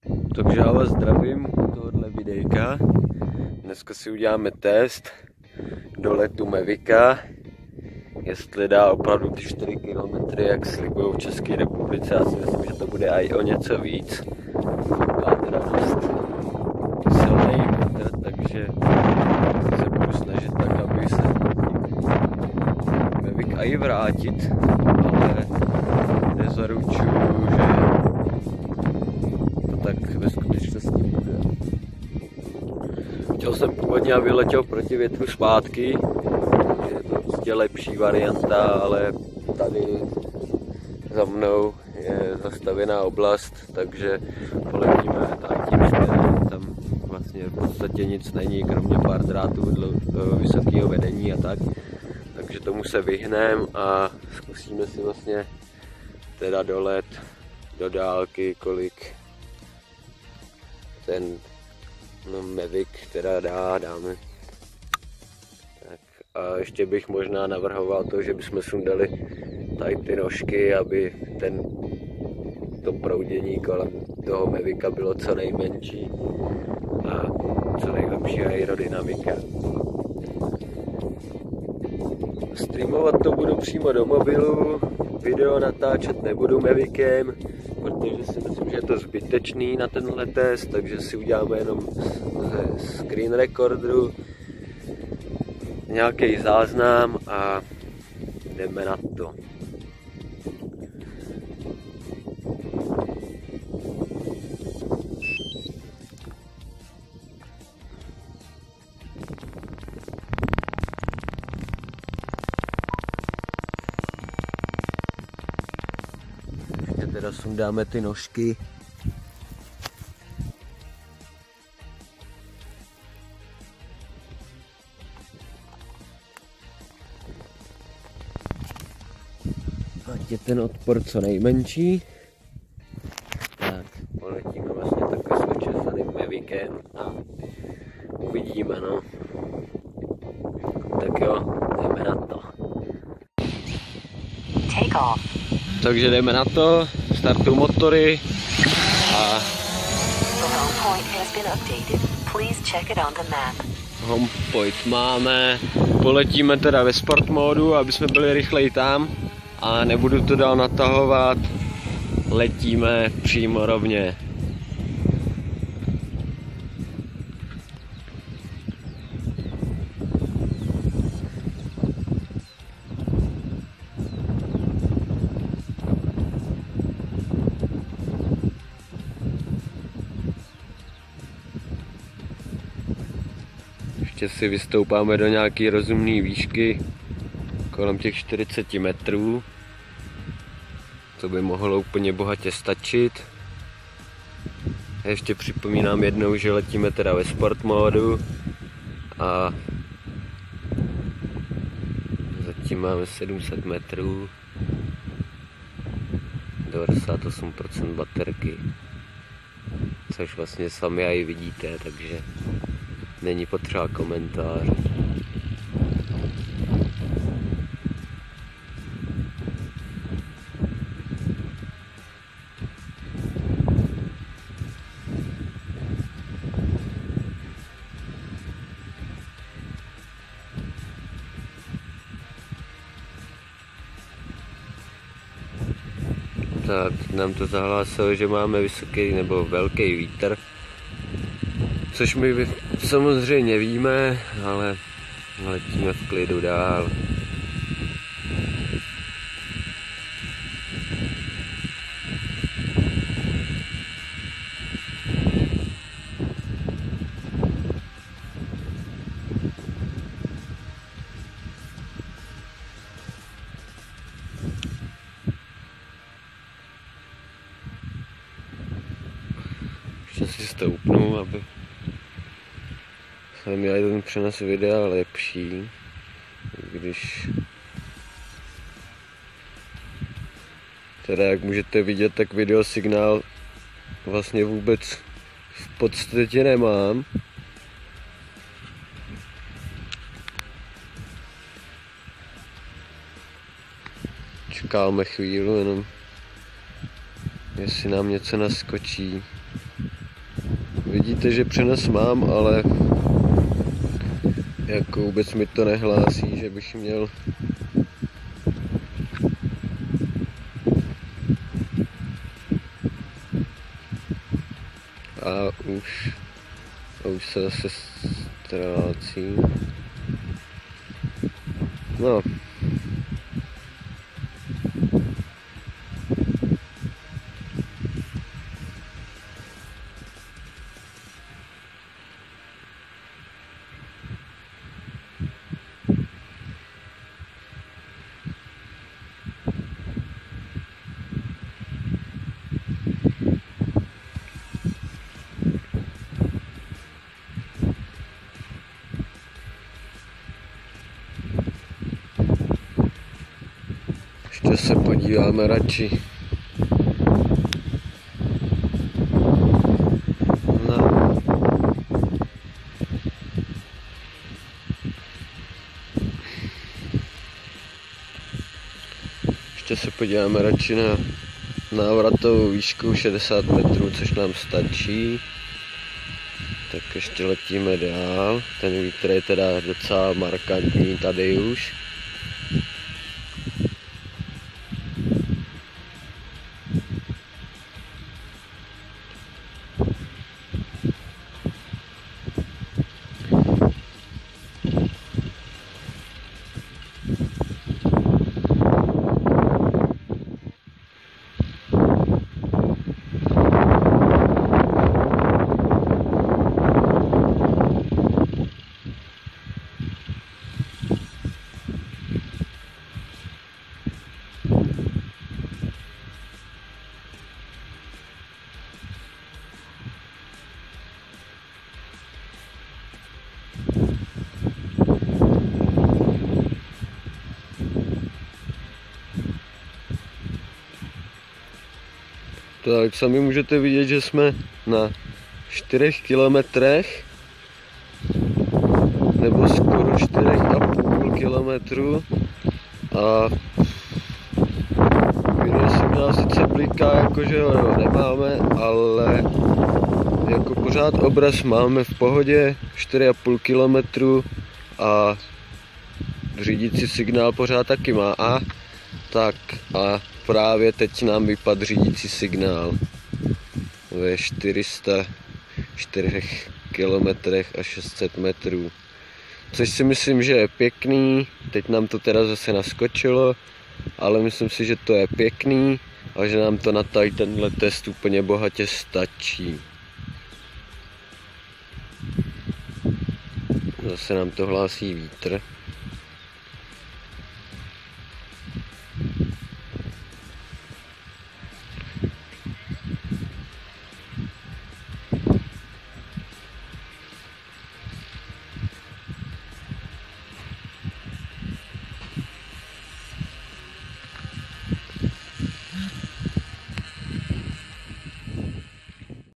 Takže já vás zdravím u tohohle videjka. Dneska si uděláme test do letu Mavica, jestli dá opravdu ty 4 km, jak slibují v České republice. Já si myslím, že to bude i o něco víc. Má teda dost silný vítr, takže se budu snažit tak, aby se Mavic i vrátit, ale nezaručuju, že to tak ve skutečnosti bude. Chtěl jsem původně, aby letěl proti větru zpátky, že je to prostě lepší varianta, ale tady za mnou je zastavěná oblast, takže poletíme tady tím směrem. Tam vlastně v podstatě nic není, kromě pár drátů vysokého vedení a tak. Takže tomu se vyhneme a zkusíme si vlastně teda dolet do dálky, kolik ten Mavic teda dáme. Tak a ještě bych možná navrhoval to, že bychom sundali tady ty nožky, aby to proudění kolem toho Mavica bylo co nejmenší a co nejlepší aerodynamika. Streamovat to budu přímo do mobilu, video natáčet nebudu Mavicem, protože si myslím, že je to zbytečný na tenhle test, takže si uděláme jenom ze screen recorderu nějaký záznam a jdeme na to. Ještě teda sundáme ty nožky. Ať je ten odpor co nejmenší. Tak, poletíme vlastně takhle s vyčesaným Mavicem a uvidíme, no. Tak jo, jdeme na to. Take off. Takže jdeme na to, startují motory a The home point has been updated. Please check it on the map. home point máme. Poletíme teda ve sport módu, aby jsme byli rychleji tam a nebudu to dál natahovat. Letíme přímo rovně. Ještě si vystoupáme do nějaké rozumné výšky, kolem těch 40 metrů. To by mohlo úplně bohatě stačit. Ještě připomínám jednou, že letíme teda ve sport módu a zatím máme 700 metrů, 98% baterky, což vlastně sami i vidíte, takže není potřeba komentář. Tak nám to zahlásilo, že máme vysoký nebo velký vítr, což my samozřejmě víme, ale letíme v klidu dál. Ještě si stoupnu, aby jsem měl jeden přenos videa lepší, když teda jak můžete vidět, tak videosignál vlastně vůbec v podstatě nemám. Čekáme chvíli jenom, jestli nám něco naskočí. Vidíte, že přenos mám, ale jako vůbec mi to nehlásí, že bych měl a už se zase ztrácí. No. Ještě se podíváme radši na návratovou výšku 60 metrů, což nám stačí. Tak ještě letíme dál. Ten vítr je teda docela markantní tady už. Tak sami můžete vidět, že jsme na 4 kilometrech, nebo skoro 4,5 kilometru a video si nás sice bliká, jakože ho nemáme, ale jako pořád obraz máme v pohodě, 4,5 kilometru a řídící signál pořád taky má a právě teď nám vypadl řídící signál ve 404 kilometrech a 600 metrů. Což si myslím, že je pěkný, teď nám to teda zase naskočilo, ale myslím si, že to je pěkný a že nám to na tady tenhle test úplně bohatě stačí. Zase nám to hlásí vítr.